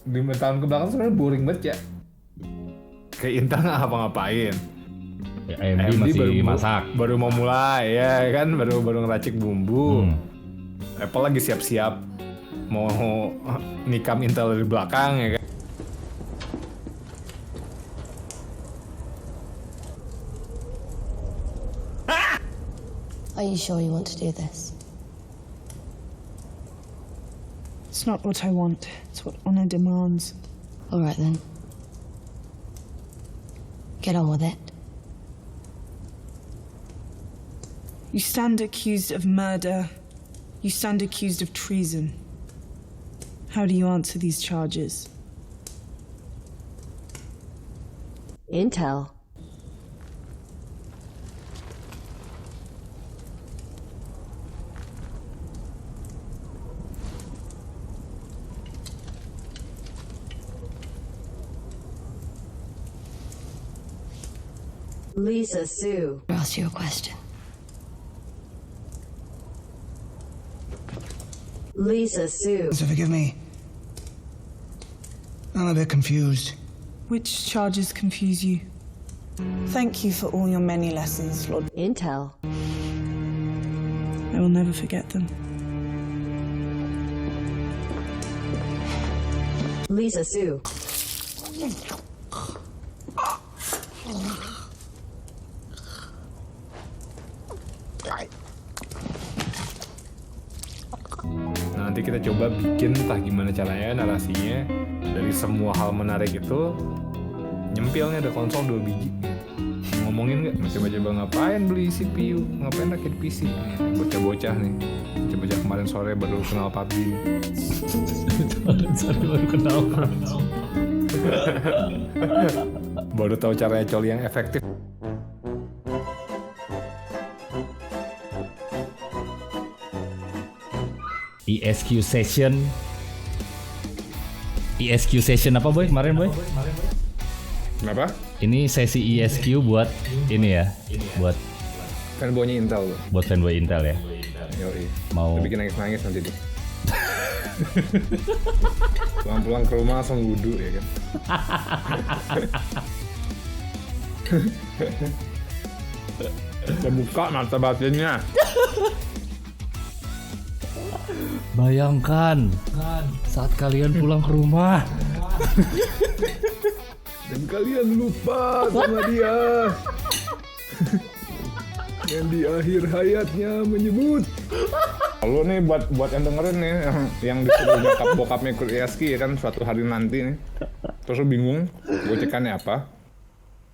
5 tahun ke belakang sebenarnya boring banget ya. Kayak Intel nggak apa-ngapain. Ya, AMD masih masak. Baru mau mulai ya kan, baru ngeracik bumbu. Apple lagi siap-siap mau nikam Intel dari belakang ya kan. Are you sure you want to do this? It's not what I want. It's what honor demands. All right then. Get on with it. You stand accused of murder. You stand accused of treason. How do you answer these charges? Intel. Lisa Sue. I'll ask you a question. Lisa Sue. So forgive me. I'm a bit confused. Which charges confuse you? Thank you for all your many lessons, Lord. Intel. I will never forget them. Lisa Sue. Nanti kita coba bikin entah gimana caranya narasinya dari semua hal menarik itu nyempilnya ada konsol 2 biji. Ngomongin nggak? Coba-coba ngapain beli CPU? Ngapain rakit PC? Bocah-bocah nih. Bocah-bocah kemarin sore baru kenal PUBG. Baru kenal. Baru tahu caranya coli yang efektif. ESQ session apa boy kemarin boy? Kenapa? Ini sesi ESQ buat ini ya, buat Fanboynya Intel loh. buat fanboy Intel ya. Yoi. Mau Bikin nangis-nangis nanti deh. Pulang-pulang ke rumah langsung wudhu ya kan. Kita buka mata batinnya. bayangkan saat kalian pulang ke rumah. Dan kalian lupa sama dia. Yang di akhir hayatnya menyebut. Lalu nih buat yang dengerin nih yang disuruh nyokap bokapnya ikut ISK ya kan suatu hari nanti nih. Terus lu bingung gocekannya apa?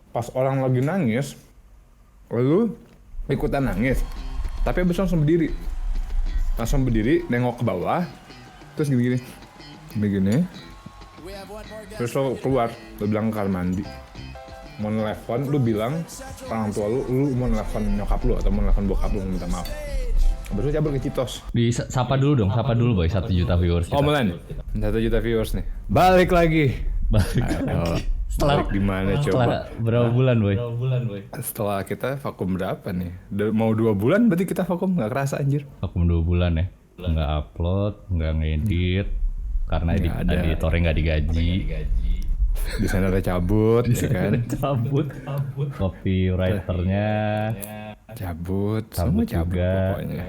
Pas orang lagi nangis, lu ikutan nangis. Tapi abis langsung berdiri. Langsung berdiri, nengok ke bawah. Terus gini. Terus lo keluar, lo bilang ke kamar mandi. Mau nelfon, lu bilang orang tua lu mau nelfon nyokap lu atau mau nelfon bokap lu minta maaf. Habis itu cabut ke Citos. Sapa dulu boy, 1 juta viewers kita. Omelan, 1 juta viewers nih. Balik lagi. Ayo. Setelah di mana coba? Berapa bulan boy? Setelah kita vakum berapa nih? Mau 2 bulan berarti kita vakum, nggak kerasa anjir. Vakum 2 bulan ya. Nggak upload, nggak ngedit, karena editornya nggak digaji. Desainernya cabut, ya kan? Cabut. Copywriternya Cabut semua cabut juga. pokoknya.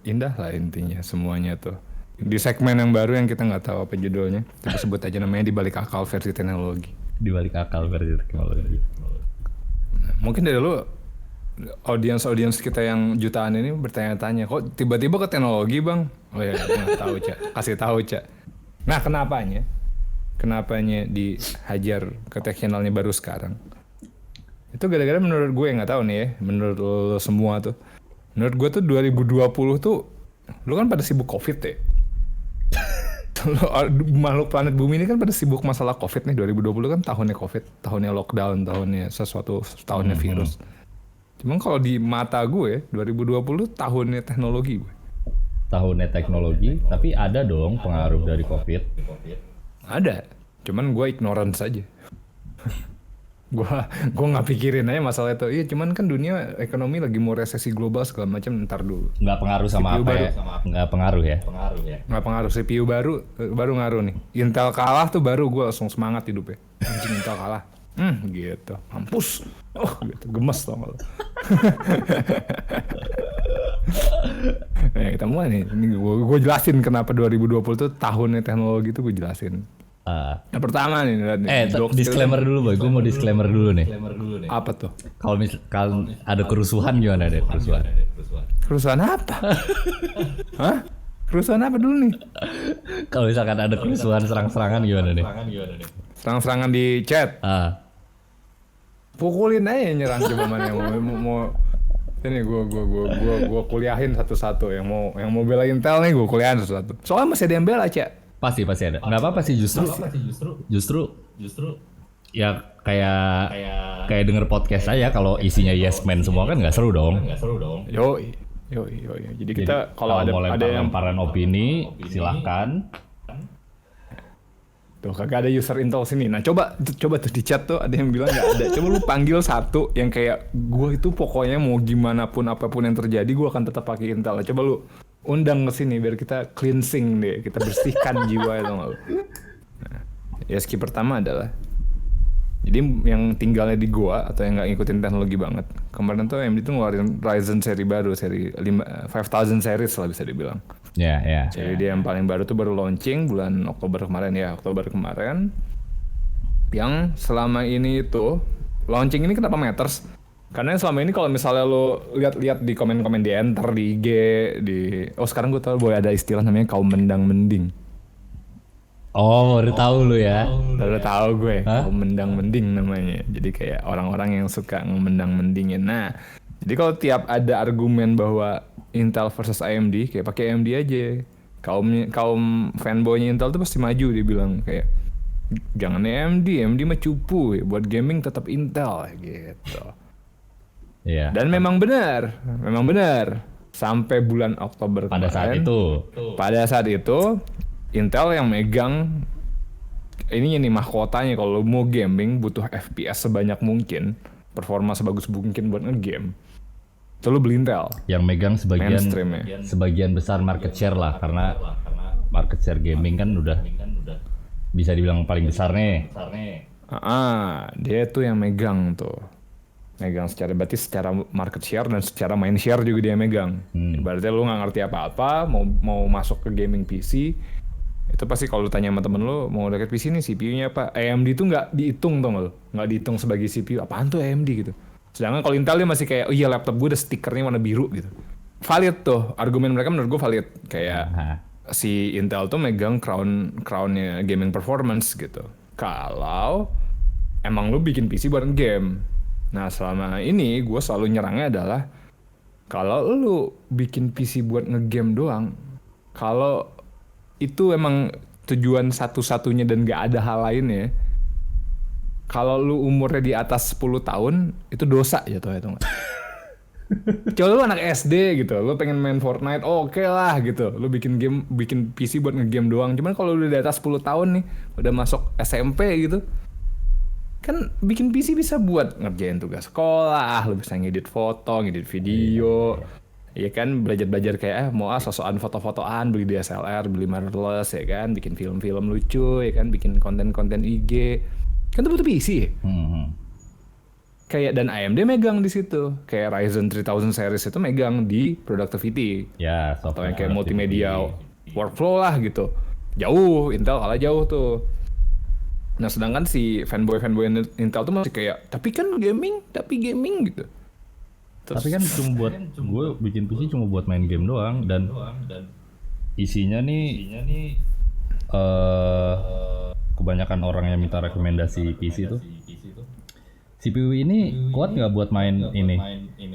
Indah lah intinya semuanya tuh. Di segmen yang baru yang kita nggak tahu apa judulnya, kita sebut aja namanya Di Balik Akal Versi Teknologi. Di balik akal versi teknologi. Mungkin dari lu audiens kita yang jutaan ini bertanya-tanya, kok tiba-tiba ke teknologi bang? Oh ya, nggak tahu Cak, kasih tahu Cak. Nah kenapanya dihajar ke tech channelnya baru sekarang? Itu gara-gara menurut gue nggak tahu nih ya, menurut lo semua tuh. Menurut gue tuh 2020 tuh, lu kan pada sibuk COVID ya. Makhluk planet bumi ini kan pada sibuk masalah COVID nih. 2020 kan tahunnya COVID, tahunnya lockdown, tahunnya tahunnya virus. Cuman kalau di mata gue 2020 tahunnya teknologi gue. Tahunnya teknologi, tapi ada dong pengaruh dari COVID. Ada, cuman gue ignorant saja. Gua nggak pikirin aja masalah itu. Iya, cuman kan dunia ekonomi lagi mau resesi global segala macam, ntar dulu. Nggak pengaruh sama CPU apa baru. ya? Nggak pengaruh ya? Nggak pengaruh, CPU baru ngaruh nih. Intel kalah tuh baru gue langsung semangat hidupnya. Anjing Intel kalah. Gitu. Mampus. Oh, gitu. Gemes tau gak lo. Nah, kita mulai nih. Ini gue jelasin kenapa 2020 tuh tahunnya teknologi tuh gue jelasin. Yang pertama nih, lihat nih. Disclaimer dulu boy, gue mau disclaimer dulu nih. Apa tuh? Kalau misalkan ada kerusuhan gimana deh kerusuhan? Kerusuhan apa? Hah? Kerusuhan apa dulu nih? Kalau misalkan ada kerusuhan serang-serangan gimana nih? Serang-serangan di chat. Pukulin aja yang nyerang coba mana yang mau ini gue kuliahin satu-satu yang mau bela Intel nih gue kuliahin satu-satu. Soalnya masih ada yang bela, Cak. Pasti ada. Nggak apa-apa sih justru ya kayak denger podcast aja kalau isinya yes man semua kan nggak seru dong. Yo. Jadi kita kalau ada mau yang lemparan opini silahkan. Tuh kagak ada user Intel sini. Nah coba tuh di chat tuh ada yang bilang nggak ada. Coba lu panggil satu yang kayak gue itu pokoknya mau gimana pun apapun yang terjadi gue akan tetap pakai Intel. Coba lu undang ke sini biar kita cleansing deh, kita bersihkan jiwa itu nggak lu. Nah, ESG pertama adalah jadi yang tinggalnya di gua atau yang nggak ngikutin teknologi banget. Kemarin tuh AMD tuh ngeluarin Ryzen seri baru, seri 5000 series lah bisa dibilang. Ya. Jadi dia yang paling baru tuh baru launching bulan Oktober kemarin. Yang selama ini itu launching ini kenapa matters? Karena selama ini kalau misalnya lo lihat di komen-komen di enter di IG sekarang gue tahu boleh ada istilah namanya kaum mendang-mending. Oh, baru tahu lu ya. Udah tahu gue, kaum mendang-mending namanya. Jadi kayak orang-orang yang suka ngemendang-mendingin. Nah, jadi kalau tiap ada argumen bahwa Intel versus AMD, kayak pakai AMD aja. Kaum fanboynya Intel tuh pasti maju, dia bilang kayak jangan AMD mah cupu ya, buat gaming tetap Intel gitu. Iya. Dan memang benar. Sampai bulan Oktober Pada kemarin, saat itu Intel yang megang ini nih mahkotanya. Kalau mau gaming butuh FPS sebanyak mungkin, performa sebagus mungkin buat ngegame, itu lu beli Intel. Yang megang Mainstream-nya. sebagian besar market share lah, karena market share gaming kan udah bisa dibilang paling besar nih. Dia tuh yang megang berarti secara market share dan secara main share juga dia megang. Berarti lu nggak ngerti apa-apa, mau masuk ke gaming PC, itu pasti kalau lu tanya sama temen lu mau deket PC nih CPU-nya apa, AMD tuh nggak dihitung tau nggak lu, nggak dihitung sebagai CPU. Apaan tuh AMD gitu. Sedangkan kalau Intel dia masih kayak oh iya laptop gue ada stikernya warna biru gitu. Valid tuh argumen mereka, menurut gue valid. Kayak si Intel tuh megang crownnya gaming performance gitu. Kalau emang lu bikin PC buat game. Nah selama ini gue selalu nyerangnya adalah kalau lu bikin PC buat ngegame doang, kalau itu emang tujuan satu-satunya dan gak ada hal lainnya, kalau lu umurnya di atas 10 tahun itu dosa jatuhnya, tuh nggak? Coba lu anak SD gitu, lu pengen main Fortnite, oke lah gitu, lu bikin PC buat ngegame doang. Cuman kalau lu di atas 10 tahun nih, udah masuk SMP gitu, kan bikin PC bisa buat ngerjain tugas sekolah, lu bisa ngedit foto, ngedit video, ya kan, belajar kayak mau sosokan foto-fotoan, beli DSLR, beli mirrorless ya kan, bikin film-film lucu ya kan, bikin konten-konten IG, kan itu butuh PC ya. Kayak dan AMD megang di situ, kayak Ryzen 3000 series itu megang di productivity, Ya, atau yang kayak multimedia workflow lah gitu. Jauh, Intel kalah jauh tuh. Nah sedangkan si fanboy Intel tuh masih kayak tapi gaming gitu. Terus, tapi kan cuma buat gue bikin PC cuma buat main game doang, dan isinya nih kebanyakan orang yang minta rekomendasi PC tuh CPU ini kuat nggak buat main ini,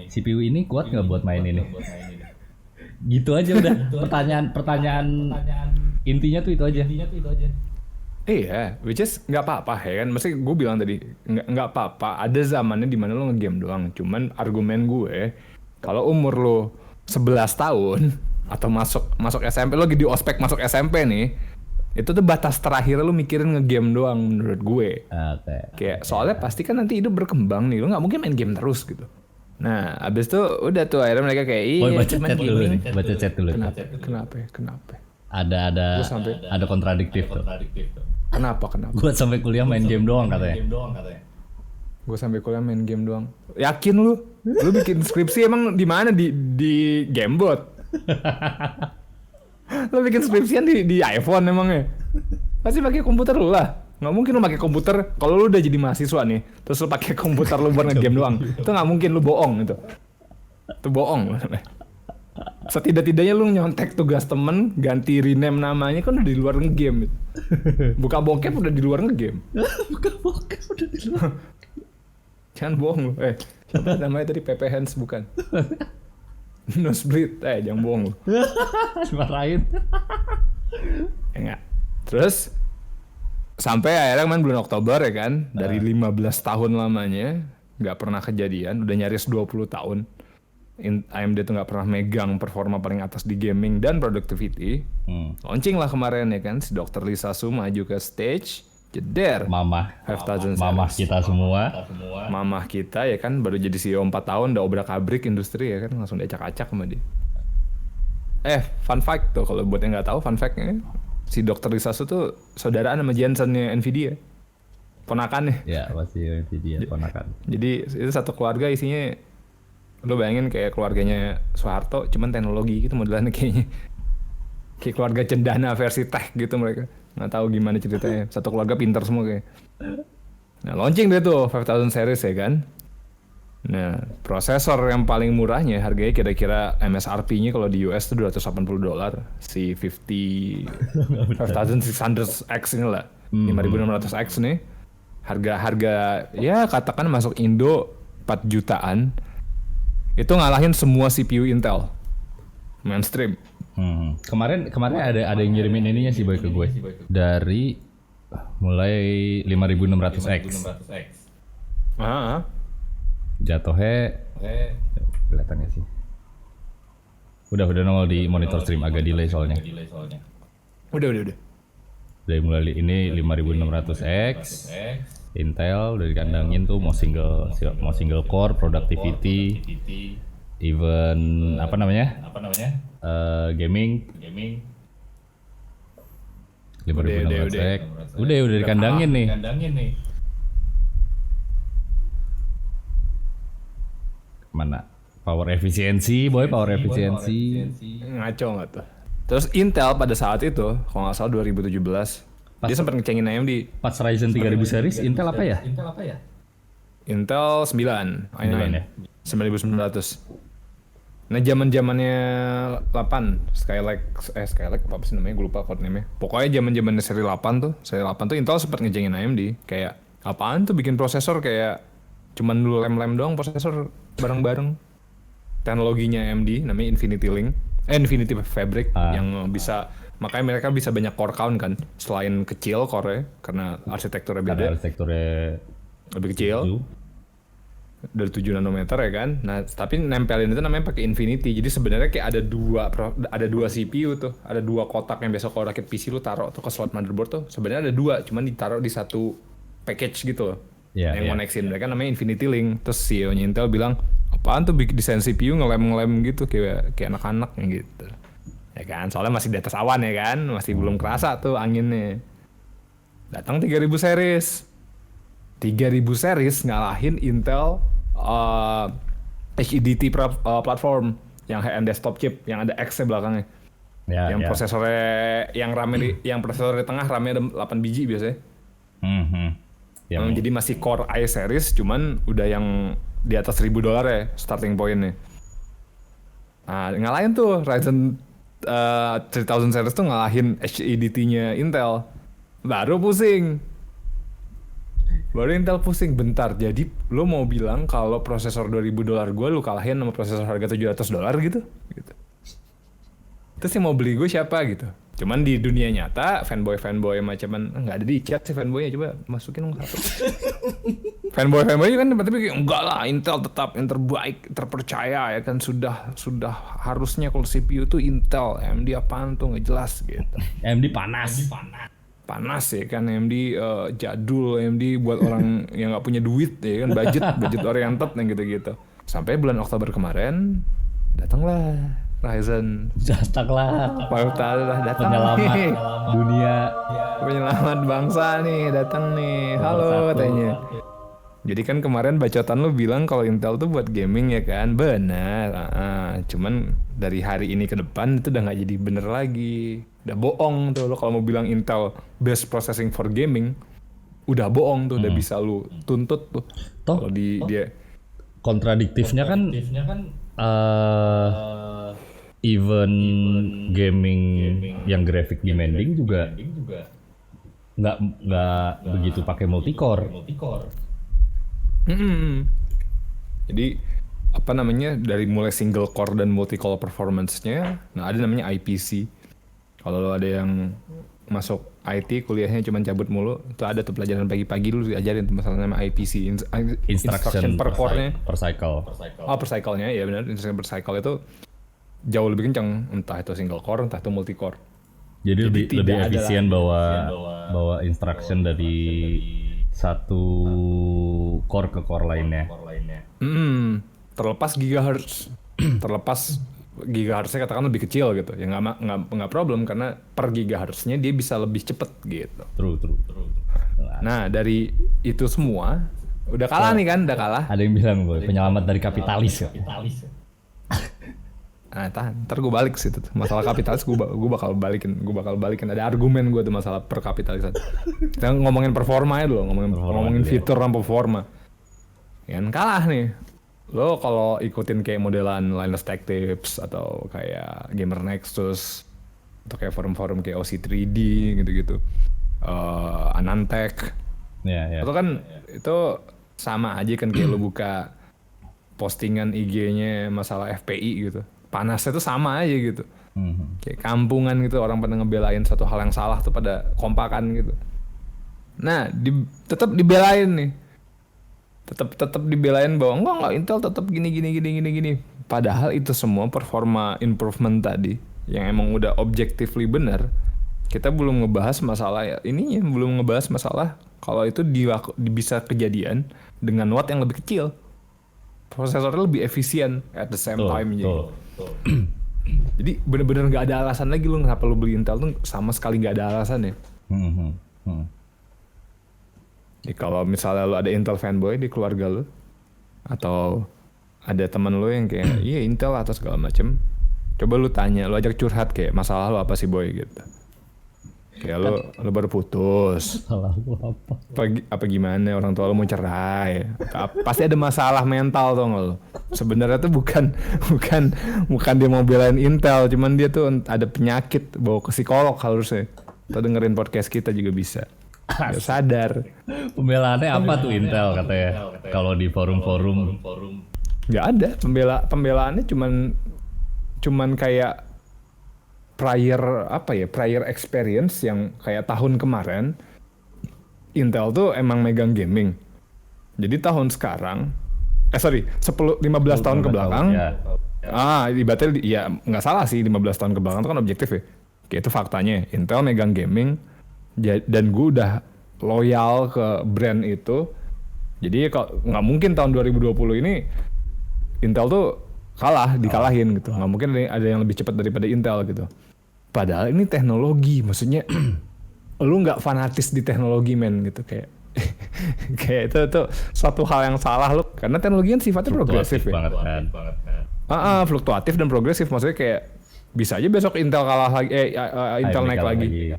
CPU ini kuat nggak buat main ini, gitu aja udah. pertanyaan intinya tuh itu aja. Iya, which is nggak apa-apa ya kan. Maksudnya gue bilang tadi nggak apa-apa. Ada zamannya di mana lo ngegame doang. Cuman argumen gue, kalau umur lo 11 tahun atau masuk SMP, lo lagi di ospek masuk SMP nih, Itu tuh batas terakhir lu mikirin ngegame doang menurut gue. Oke. Kayak soalnya pasti kan nanti hidup berkembang nih, lu nggak mungkin main game terus gitu. Nah, abis itu udah tuh akhirnya mereka kayak Boy, baca cuman chat dulu gaming. nih, baca chat dulu. Kenapa? Ada Gua sampai- ada kontradiktif tuh. Kenapa? Gue sampai kuliah main game doang katanya. Gue sampai kuliah main game doang. Yakin lu? Lu bikin skripsi emang di mana di Gamebot? Lu bikin skripsian di iPhone emangnya? Pasti pakai komputer lu lah. Nggak mungkin lu pakai komputer kalau lu udah jadi mahasiswa nih, terus lu pakai komputer lu buat nge-game doang. Itu nggak mungkin, lu bohong itu. Itu bohong. Setidak-tidaknya lu nyontek tugas temen, ganti rename namanya kan udah di luar nge-game. Buka bokep udah di luar nge-game. Jangan bohong lu. Siapa namanya tadi Pepe Hands bukan? Nosebleed. Jangan bohong lu. Dimarahin. Enggak. Terus sampai akhirnya main bulan Oktober ya kan, dari 15 tahun lamanya nggak pernah kejadian, udah nyaris 20 tahun. AMD tuh nggak pernah megang performa paling atas di gaming dan productivity. Launching lah kemarin ya kan, si Dr. Lisa Su maju ke stage, jeder. Mamah 5000 Mamah series. kita semua. Mamah kita ya kan, baru jadi CEO 4 tahun, udah obrak-abrik industri ya kan, langsung diacak-acak sama dia. Fun fact tuh, kalau buat yang nggak tahu, fun factnya, si Dr. Lisa Su tuh saudaraan sama Jensen-nya Nvidia. Ponakannya. Ya pasti dia ponakan. Jadi itu satu keluarga isinya, lo bayangin kayak keluarganya Soeharto, cuman teknologi gitu modelannya kayaknya. Kayak keluarga cendana versi tech gitu mereka. Nggak tahu gimana ceritanya. Satu keluarga pintar semua kayak. Nah launching deh tuh 5000 series ya kan. Nah prosesor yang paling murahnya harganya kira-kira MSRP-nya kalau di US tuh $280. Si 5600X ini lah. 5600X nih. Harga ya katakan masuk Indo 4 jutaan. Itu ngalahin semua CPU Intel mainstream. Kemarin ada yang ngirimin ininya sih boy ke gue. Dari mulai 5600X. Jatuhnya kelihatannya sih. Udah nongol di monitor stream, agak delay soalnya. Udah. Dari mulai ini 5600X Intel udah dikandangin tuh mau single core, productivity, even apa namanya? Gaming. 5600X. Udah dikandangin nih. Mana? Power efisiensi, boy, power efisiensi. Ngaco nggak tuh? Terus Intel pada saat itu, kalau nggak salah 2017, dia sempat ngecengin AMD. Pas Ryzen 3000 series Intel apa ya? Intel 9, 9 ya? 9900. Nah zamannya 8 Skylake apa sih namanya, gue lupa code name-nya. Pokoknya zamannya seri 8 tuh Intel sempat ngecengin AMD kayak apaan tuh bikin prosesor kayak cuman dulu lem doang, prosesor bareng-bareng. Teknologinya AMD namanya Infinity Fabric yang bisa, makanya mereka bisa banyak core count kan, selain kecil core karena arsitekturnya beda. Karena arsitekturnya lebih kecil. Dari 7 nanometer ya kan. Nah, tapi nempelin itu namanya pakai Infinity. Jadi sebenarnya kayak ada dua CPU tuh. Ada dua kotak yang biasa kalau rakit PC lu taruh tuh ke slot motherboard tuh. Sebenarnya ada dua, cuman ditaruh di satu package gitu loh. Yang koneksin mereka namanya Infinity Link. Terus CEO-nya Intel bilang, "Apaan tuh bikin desain CPU ngelem gitu kayak anak-anak gitu." Ya kan, soalnya masih di atas awan ya kan, masih belum kerasa tuh anginnya. Datang 3000 series. 3000 series ngalahin Intel HEDT platform yang high-end desktop chip yang ada X-nya belakangnya. Prosesornya yang prosesor di tengah RAM-nya ada 8 biji biasanya. Jadi masih Core i series, cuman udah yang di atas $1000 ya starting point-nya. Nah, ngalahin tuh Ryzen 3000 series tuh ngalahin HEDT-nya Intel. Baru Intel pusing bentar. Jadi lo mau bilang kalau prosesor $2000 gue lu kalahin sama prosesor harga $700 gitu. Terus yang mau beli gue siapa gitu. Cuman di dunia nyata fanboy macaman nggak ada di chat sih fanboynya, coba masukin dong satu. fanboy kan tapi enggak lah, Intel tetap yang terbaik, terpercaya ya kan, sudah harusnya kalau CPU tuh Intel, AMD apaan tuh nggak jelas gitu. AMD panas. Panas ya kan, AMD jadul, AMD buat orang yang nggak punya duit ya kan, budget oriented yang gitu-gitu. Sampai bulan Oktober kemarin datanglah Ryzen. Datanglah Datang penyelamat nih. dunia. Penyelamat bangsa nih, datang nih. Halo katanya. Jadi kan kemarin bacotan lu bilang kalau Intel tuh buat gaming ya kan? Benar. Cuman dari hari ini ke depan itu udah nggak jadi bener lagi. Udah bohong tuh lo kalau mau bilang Intel best processing for gaming. Udah bohong tuh, udah bisa lu tuntut tuh. Kalau dia Kontradiktifnya kan even gaming yang graphic demanding juga nggak begitu pakai multicore. Jadi apa namanya, dari mulai single core dan multi-core performance-nya, nah ada namanya IPC. Kalau lo ada yang masuk IT kuliahnya cuma cabut mulu, itu ada tuh pelajaran pagi-pagi lu diajarin tuh masalah nama IPC, instruction per core-nya. per cycle. Oh, per cycle-nya ya benar, instruction per cycle itu jauh lebih kencang, entah itu single core, entah itu multi core. Jadi lebih tidak ada efisien bawa instruction dari satu core ke core lainnya. Terlepas gigahertznya katakan lebih kecil gitu, ya nggak problem karena per gigahertznya dia bisa lebih cepet gitu. True. Nah dari itu semua udah kalah nih kan, udah kalah. Ada yang bilang boy, penyelamat dari kapitalis ya. Nah, ntar gue balik sih tuh. Masalah kapitalis gue bakal balikin. Ada argumen gue tuh masalah perkapitalisan. Kita ngomongin performa ya dulu, ngomongin fitur dan performa. Yang kalah nih. Lo kalau ikutin kayak modelan Linus Tech Tips atau kayak Gamer Nexus atau kayak forum-forum kayak OC3D gitu-gitu, Anantech, itu kan itu sama aja kan, kayak lo buka postingan IG-nya masalah FPI gitu. Panasnya tuh sama aja gitu. Kayak kampungan gitu, orang pada ngebelain satu hal yang salah tuh pada kompakan gitu. Nah, tetap dibelain nih. Tetap dibelain bahwa enggak Intel tetap gini. Padahal itu semua performa improvement tadi yang emang udah objectively benar. Kita belum ngebahas masalah belum ngebahas masalah kalau itu bisa kejadian dengan watt yang lebih kecil. Prosesornya lebih efisien at the same time. Jadi bener-bener nggak ada alasan lagi lu kenapa lu beli Intel tuh, sama sekali nggak ada alasan ya. Jadi kalau misalnya lu ada Intel fanboy di keluarga lu, atau ada teman lu yang kayak iya Intel atau segala macem, coba lu tanya, lu ajak curhat kayak masalah lu apa sih boy gitu. Kayak lu baru putus. Salah lu apa? Apa gimana, orang tua lu mau cerai. Pasti ada masalah mental tuh nggak lu. Sebenarnya tuh bukan dia mau belain Intel, cuman dia tuh ada penyakit, bawa ke psikolog harusnya. Atau dengerin podcast kita juga bisa. Biar sadar. Pembelaannya apa tuh Intel katanya? Kalau di forum-forum Nggak ada pembelaannya, cuman kayak prior experience yang kayak tahun kemarin Intel tuh emang megang gaming. Jadi tahun sekarang 15 tahun ke belakang. Ibaratnya ya nggak salah sih, 15 tahun ke belakang itu kan objektif ya. Kayak itu faktanya, Intel megang gaming dan gue udah loyal ke brand itu. Jadi kalau nggak mungkin tahun 2020 ini Intel tuh dikalahin gitu. Nggak mungkin ada yang lebih cepat daripada Intel gitu. Padahal ini teknologi, maksudnya lu nggak fanatis di teknologi men gitu, kayak itu suatu hal yang salah lu, karena teknologi kan sifatnya progresif ya. Banget kan. Fluktuatif dan progresif, maksudnya kayak bisa aja besok Intel kalah lagi, Intel naik lagi.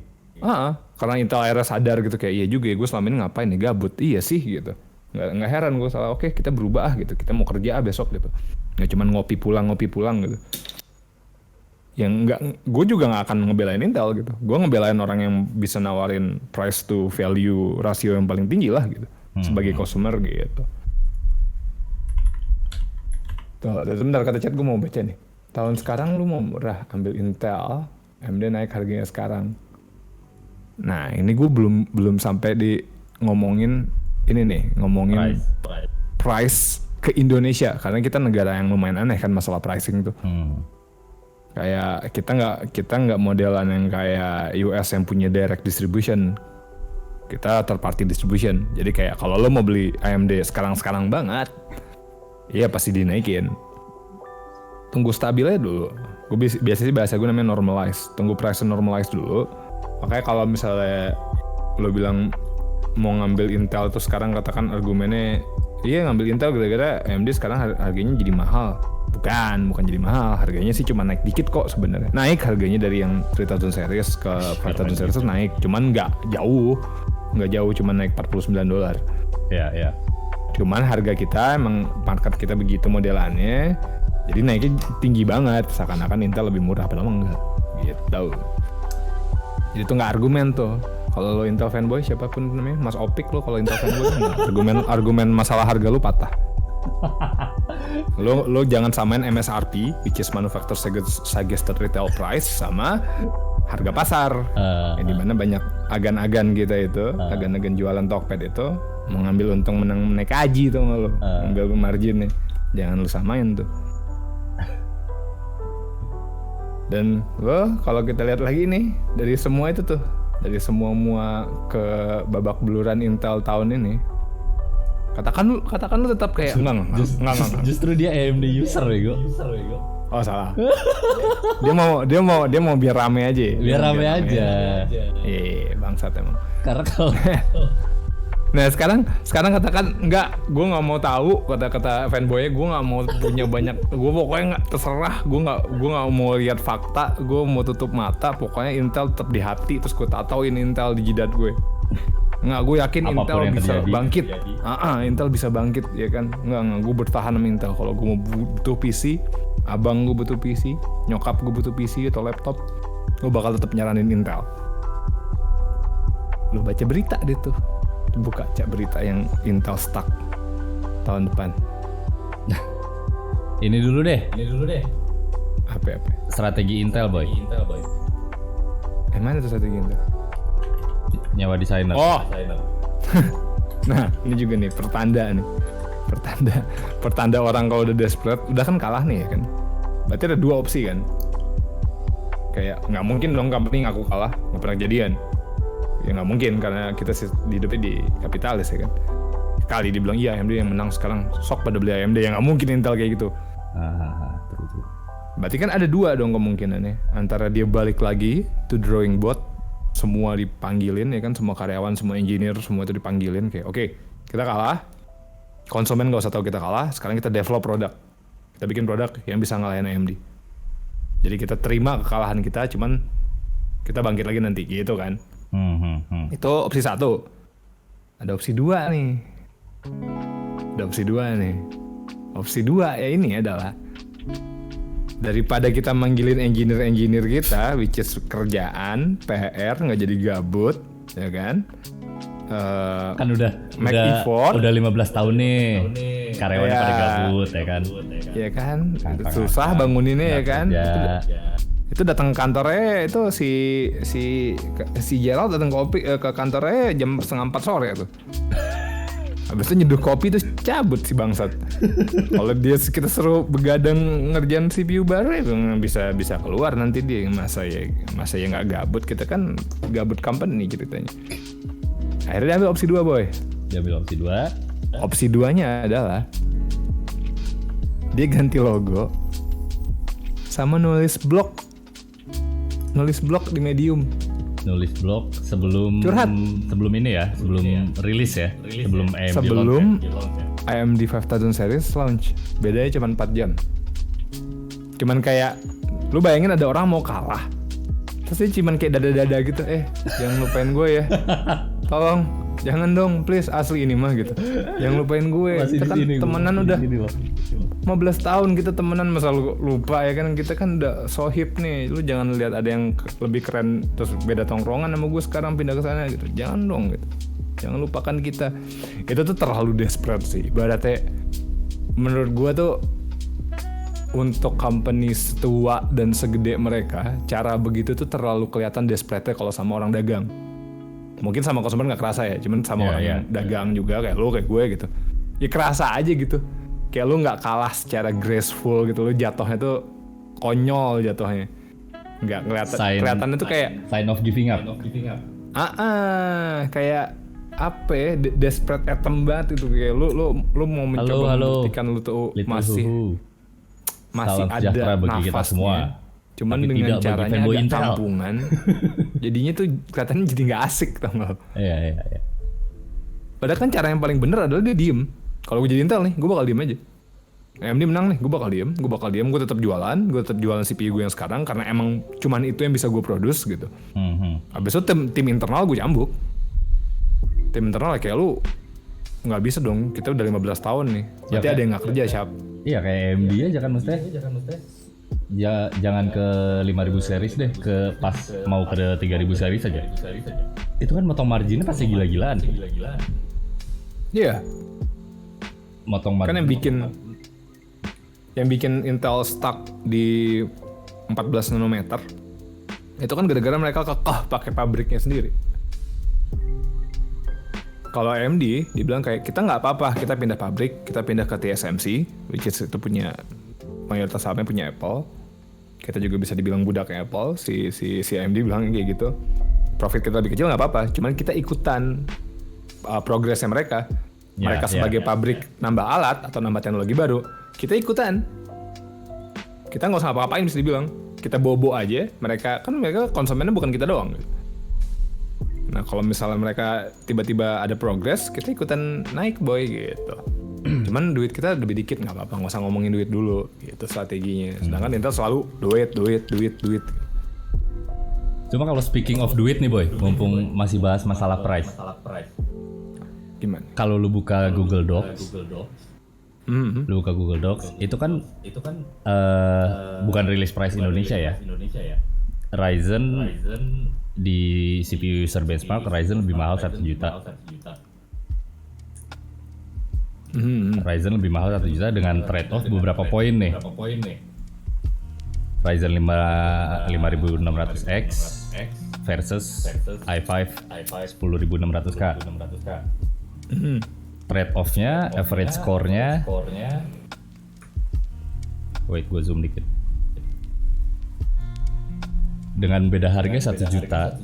Karena Intel akhirnya sadar gitu kayak iya juga ya, gue selama ini ngapain nih, gabut. Iya sih gitu. Nggak heran gue salah. Oke, kita berubah gitu. Kita mau kerja besok gitu. Nggak cuma ngopi pulang gitu. Yang gue juga nggak akan ngebelain Intel gitu. Gue ngebelain orang yang bisa nawarin price to value rasio yang paling tinggi lah gitu. Sebagai consumer gitu. Tuh, sebentar kata chat gue mau baca nih. Tahun sekarang lu mau murah ambil Intel, AMD naik harganya sekarang. Nah ini gue belum sampai di ngomongin ini nih ngomongin price ke Indonesia, karena kita negara yang lumayan aneh kan masalah pricing tuh. Kayak kita nggak modelan yang kayak US yang punya direct distribution. Kita third party distribution. Jadi kayak kalau lo mau beli AMD sekarang banget, iya pasti dinaikin. Tunggu stabilnya dulu. Gue biasanya bahasa gue namanya normalize. Tunggu price normalize dulu. Makanya kalau misalnya lo bilang mau ngambil Intel tuh sekarang, katakan argumennya iya ngambil Intel gara-gara AMD sekarang harganya jadi mahal. Bukan jadi mahal, harganya sih cuma naik dikit kok sebenarnya. Naik harganya dari yang 3000 series ke 5000 series naik, cuman nggak jauh, cuma naik $49. Ya. Cuman harga kita emang market kita begitu modelannya, jadi naiknya tinggi banget, seakan-akan Intel lebih murah, padahal enggak gitu. Jadi itu nggak argumen tuh. Kalau lo Intel fanboy, siapapun namanya, Mas Opik lo kalau Intel fanboy, argumen masalah harga lo patah. Lo jangan samain MSRP, which is manufacturer suggested retail price, sama harga pasar. Yang dimana banyak agan-agan kita itu, agan-agan jualan Tokped itu mau ngambil untung menang naik haji tuh lo, ngambil margin nih, jangan lo samain tuh. Dan lo kalau kita lihat lagi nih dari semua itu tuh, dari semua ke babak beluran Intel tahun ini, katakan lu tetap kayak enggak. Justru dia AMD user ya, Oh salah. dia mau biar rame aja. Biar rame aja. Iya, bangsat emang. Karena kalau Nah sekarang katakan enggak, gue nggak mau tahu kata fanboynya, gue nggak mau punya banyak, gue pokoknya nggak, terserah, gue nggak mau lihat fakta, gue mau tutup mata, pokoknya Intel tetap di hati, terus gue tatauin Intel di jidat gue. Nggak, gue yakin apapun Intel bisa terjadi, bangkit. Intel bisa bangkit ya kan. Nggak, gue bertahan sama Intel. Kalau gue mau butuh PC, abang gue butuh PC, nyokap gue butuh PC atau laptop, gue bakal tetap nyaranin Intel. Lo baca berita deh tuh, buka berita yang Intel stuck tahun depan. Ini dulu deh. Apa? Strategi Intel, boy. Mana tuh strategi Intel? Nyawa desainer. Oh. Nah, ini juga nih pertanda orang kalau udah desperate, udah kan kalah nih ya kan. Berarti ada dua opsi kan. Kayak nggak mungkin dong company ngaku kalah, nggak pernah kejadian. Ya nggak mungkin karena kita hidupnya di kapitalis ya kan. Kali dibilang iya AMD yang menang sekarang, sok pada beli AMD, yang nggak mungkin Intel kayak gitu. True. Berarti kan ada dua dong kemungkinannya, antara dia balik lagi to drawing board, semua dipanggilin ya kan, semua karyawan, semua engineer, semua itu dipanggilin kayak oke, kita kalah, konsumen nggak usah tahu kita kalah, sekarang kita develop produk, kita bikin produk yang bisa ngalahin AMD. Jadi kita terima kekalahan kita, cuman kita bangkit lagi nanti gitu kan. Itu opsi satu. Ada opsi dua nih. Opsi dua ya ini adalah, daripada kita manggilin engineer kita, which is kerjaan, PR, nggak jadi gabut, ya kan? Kan udah 15 tahun nih karyawannya pada gabut ya kan. Ya kan, susah banguninnya ya kan. Itu datang ke kantornya itu si Gerald datang ke kantornya jam 3:30 sore tuh. Habis itu nyeduh kopi terus cabut si bangsat. Kalau kita seru begadang ngerjain CPU baru ya bisa keluar nanti dia. Masa ya nggak gabut, kita kan gabut company ceritanya. Akhirnya dia ambil opsi 2 boy. Dia ambil opsi 2. Opsi 2-nya adalah dia ganti logo sama nulis blog di Medium. Nulis blog sebelum curhat. Sebelum ini ya, sebelum rilis ya, sebelum AMD sebelum launch. AMD 5000 series launch. Bedanya cuma 4 jam. Cuman kayak lu bayangin ada orang mau kalah, terus dia cuman kayak dada-dada gitu, jangan lupain gue ya, tolong jangan dong please, asli ini mah gitu, jangan lupain gue. Masih kita kan temenan udah 15 tahun kita temenan, masa lu lupa ya kan, kita kan udah so hip nih, lu jangan lihat ada yang lebih keren terus beda tongkrongan sama gue sekarang pindah ke sana gitu, jangan dong gitu, jangan lupakan kita. Itu tuh terlalu desperate sih ibaratnya menurut gue tuh. Untuk company setua dan segede mereka, cara begitu tuh terlalu kelihatan desperate kalau sama orang dagang. Mungkin sama konsumen nggak kerasa ya, cuman sama Iya, orang iya. yang dagang juga kayak lu kayak gue gitu. Ya kerasa aja gitu. Kayak lu nggak kalah secara graceful gitu, lu jatuhnya tuh konyol jatuhnya. Nggak kelihatannya tuh kayak sign of giving up. kayak apa ya, desperate atom banget itu, kayak lu mau mencoba membuktikan lu tuh Little masih Huhu. Salam ada sejahtera bagi kita nafasnya. semua. Cuman Tapi dengan tidak bagi caranya fanboy agak Intel. kampungan. Jadinya tuh kelihatannya jadi nggak asik, tau nggak? Iya. Padahal kan cara yang paling bener adalah dia diem. Kalau gue jadi Intel nih, gue bakal diem aja. AMD menang nih, gue bakal diem, gue tetap jualan CPU gue yang sekarang karena emang cuman itu yang bisa gue produce gitu. Habis itu tim internal gue cambuk. Tim internal kayak lu nggak bisa dong, kita udah 15 tahun nih. Berarti ada yang nggak kerja siap. Iya kayak AMD aja kan maksudnya. Ya jangan ke 5000 series deh, ke pas mau ke 3000 series aja. Itu kan motong marginnya pasti gila-gilaan. Iya. Motong margin. Kan yang bikin Intel stuck di 14 nanometer itu kan gara-gara mereka kekeh pakai pabriknya sendiri. Kalau AMD dibilang kayak kita nggak apa-apa, kita pindah pabrik, kita pindah ke TSMC, which is itu punya mayoritas sahamnya punya Apple. Kita juga bisa dibilang budaknya Apple, si AMD bilang kayak gitu. Profit kita lebih kecil nggak apa-apa, cuman kita ikutan progresnya mereka. Mereka sebagai pabrik nambah alat atau nambah teknologi baru, kita ikutan. Kita nggak usah apa-apain bisa dibilang. Kita bobo aja. Mereka konsumennya bukan kita doang. Nah kalau misalnya mereka tiba-tiba ada progres, kita ikutan naik boy gitu. Cuman duit kita lebih dikit, nggak apa-apa, nggak usah ngomongin duit dulu. Gitu strateginya. Sedangkan Intel selalu duit. Cuma kalau speaking of duit nih boy, mumpung masih bahas masalah price. Gimana? Kalau lu buka Google Docs, itu kan bukan rilis price Indonesia ya. Ryzen di CPU user benchmark, Ryzen lebih mahal 1 juta. Ryzen lebih mahal 1 juta dengan trade off beberapa poin nih. Ryzen 5600X versus i5 10600K. Trade off-nya, average score-nya. Wait, gue zoom dikit. Dengan beda harga 1 juta,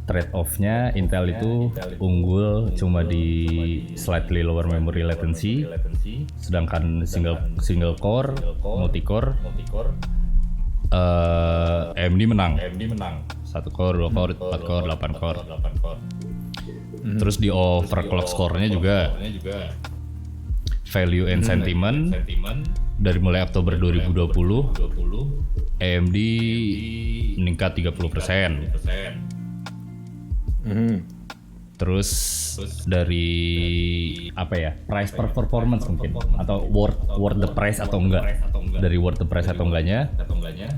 trade off-nya Intel itu unggul cuma di slightly lower memory latency, sedangkan single core, multi core, AMD menang. 1 core, 2 core, 4 core, 8 core. Terus di overclock score-nya juga value and sentiment dari mulai Oktober 2020 AMD meningkat 30%. Terus dari apa ya, price per performance mungkin atau worth the price atau enggak, dari worth the price atau enggaknya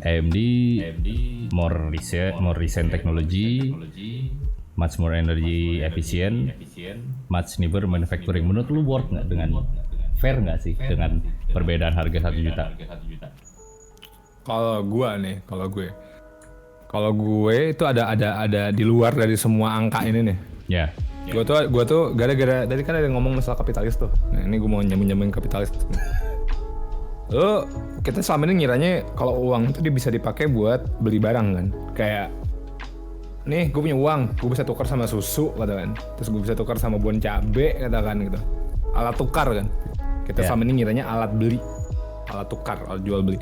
AMD more recent technology, much more energy efficient, much newer manufacturing. Menurut lu worth nggak, dengan fair nggak sih dengan perbedaan harga 1 juta? Kalau gue itu ada di luar dari semua angka ini nih. Ya. Gue tuh gara-gara tadi kan ada yang ngomong masalah kapitalis tuh. Nah ini gue mau nyambung kapitalis. Kita selama ini ngiranya kalau uang itu bisa dipakai buat beli barang kan. Kayak nih gue punya uang, gue bisa tukar sama susu katakan. Terus gue bisa tukar sama bon cabe katakan gitu. Alat tukar kan. Kita selama ini ngiranya alat beli, alat tukar, alat jual beli.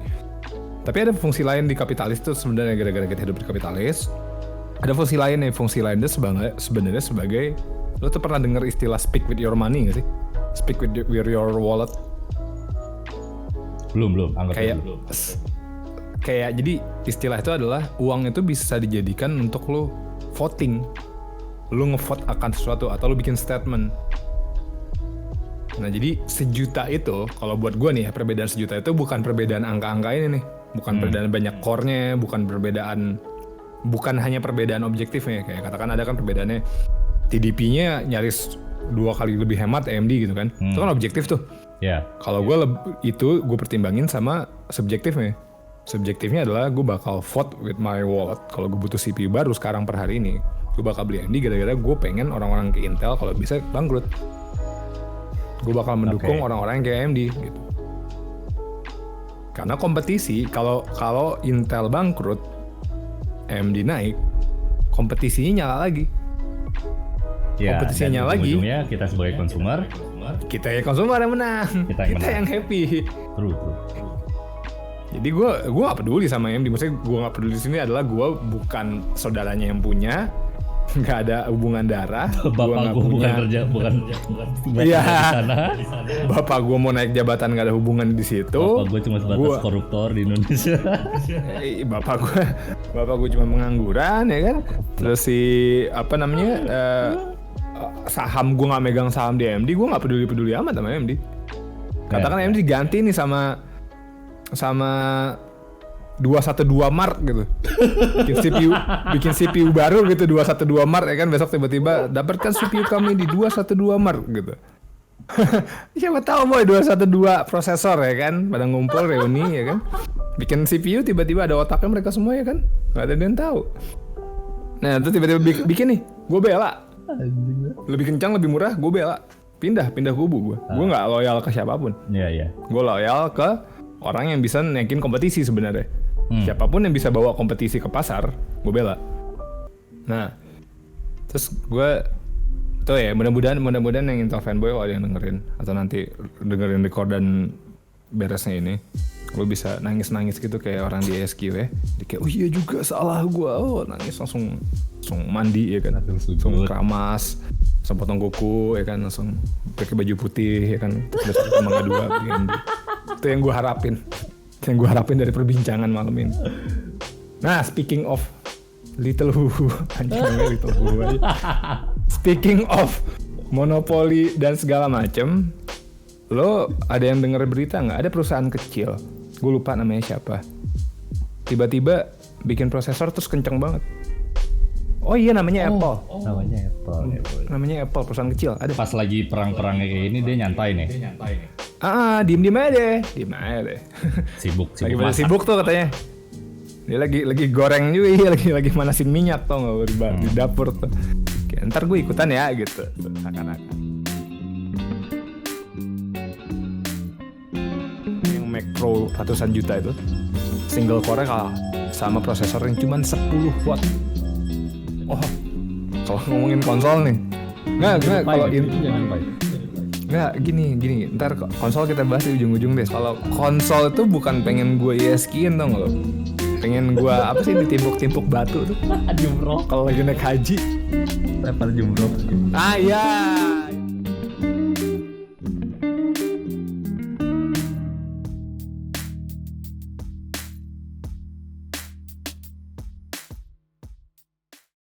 Tapi ada fungsi lain di kapitalis tuh sebenarnya, gara-gara kita hidup di kapitalis. Ada fungsi lain nih, fungsi lain itu sebenarnya sebagai, lo tuh pernah dengar istilah speak with your money gak sih? Speak with your wallet. Belum, anggap belum. Kayak jadi istilah itu adalah uang itu bisa dijadikan untuk lo voting. Lo ngevote akan sesuatu atau lo bikin statement. Nah jadi 1 juta itu, kalau buat gue nih ya, perbedaan 1 juta itu bukan perbedaan angka-angka ini nih. Bukan perbedaan banyak core-nya, bukan hanya perbedaan objektifnya. Kayak katakan ada kan perbedaannya TDP-nya nyaris 2 kali lebih hemat AMD gitu kan. Itu kan objektif tuh. Ya. Kalau gue gue pertimbangin sama subjektifnya. Subjektifnya adalah gue bakal vote with my wallet kalau gue butuh CPU baru sekarang per hari ini. gue bakal beli AMD gara-gara gue pengen orang-orang ke Intel kalau bisa bangkrut. Gue bakal mendukung orang-orang yang kayak AMD gitu. Karena kompetisi, kalau Intel bangkrut, AMD naik, kompetisinya nyala lagi. Ya, kompetisinya dan lagi. ujung-ujungnya kita sebagai konsumer, Kita yang konsumer yang menang. Kita yang menang. yang happy. true. Jadi gue gak peduli sama AMD. Maksudnya gue gak peduli di sini adalah gue bukan saudaranya yang punya, nggak ada hubungan darah. Bapak gue bukan kerja, bukan Iya. di sana. Bapak gue mau naik jabatan nggak ada hubungan di situ. Bapak gue cuma sebatas koruptor di Indonesia. Bapak gue cuma pengangguran ya kan. Terus si saham gue nggak megang saham di AMD, gue nggak peduli amat sama AMD. Katakan AMD diganti nih sama 212 Mart gitu. bikin CPU baru gitu 212 Mart ya kan, besok tiba-tiba dapatkan CPU kami di 212 Mart gitu. Siapa tahu boy 212 prosesor ya kan, pada ngumpul reuni ya kan. Bikin CPU tiba-tiba ada otaknya mereka semua ya kan. Enggak ada yang tahu. Nah, itu tiba-tiba bikin nih, gue bela. Lebih kencang, lebih murah, gue bela. Pindah kubu gue. Gue nggak loyal ke siapapun. Iya. Gue loyal ke orang yang bisa naikin kompetisi sebenarnya. Siapapun yang bisa bawa kompetisi ke pasar, gue bela. Nah, terus gue tuh ya mudah-mudahan yang Intel fanboy ada yang dengerin atau nanti dengerin recordan beresnya ini, gue bisa nangis gitu kayak orang di SQ ya. Dia kayak oh iya juga salah gue, nangis langsung mandi ya kan, langsung keramas, langsung potong kuku ya kan, langsung pakai baju putih ya kan, terus besok kita mangga 2 itu yang gue harapin dari perbincangan malam ini. Nah, speaking of Little Who, anjingnya Little Who aja. Speaking of monopoli dan segala macem, lo ada yang denger berita nggak? Ada perusahaan kecil, gue lupa namanya siapa, tiba-tiba bikin prosesor terus kenceng banget. Oh iya, namanya Apple. Namanya Apple, perusahaan kecil. Ada. Pas lagi perang-perangnya kayak ini dia nyantai nih. Diem aja deh. Sibuk Lagi pada masak. sibuk tuh katanya. Dia lagi goreng juga, iya, lagi manasin minyak tau nggak di dapur tuh. Oke, ntar gue ikutan ya gitu. Akan-akan. Yang Mac Pro ratusan juta itu, single core kalah sama prosesor yang cuma 10 watt. Oh, kalau ngomongin konsol nih, nggak kalau nggak gini, ntar konsol kita bahas di ujung-ujung deh. Kalau konsol itu bukan pengen gue ISK-in dong lo, pengen gue apa sih ditimpuk-timpuk batu tuh Jumroh. kalau lagi naik haji. Lempar jumroh. Iya.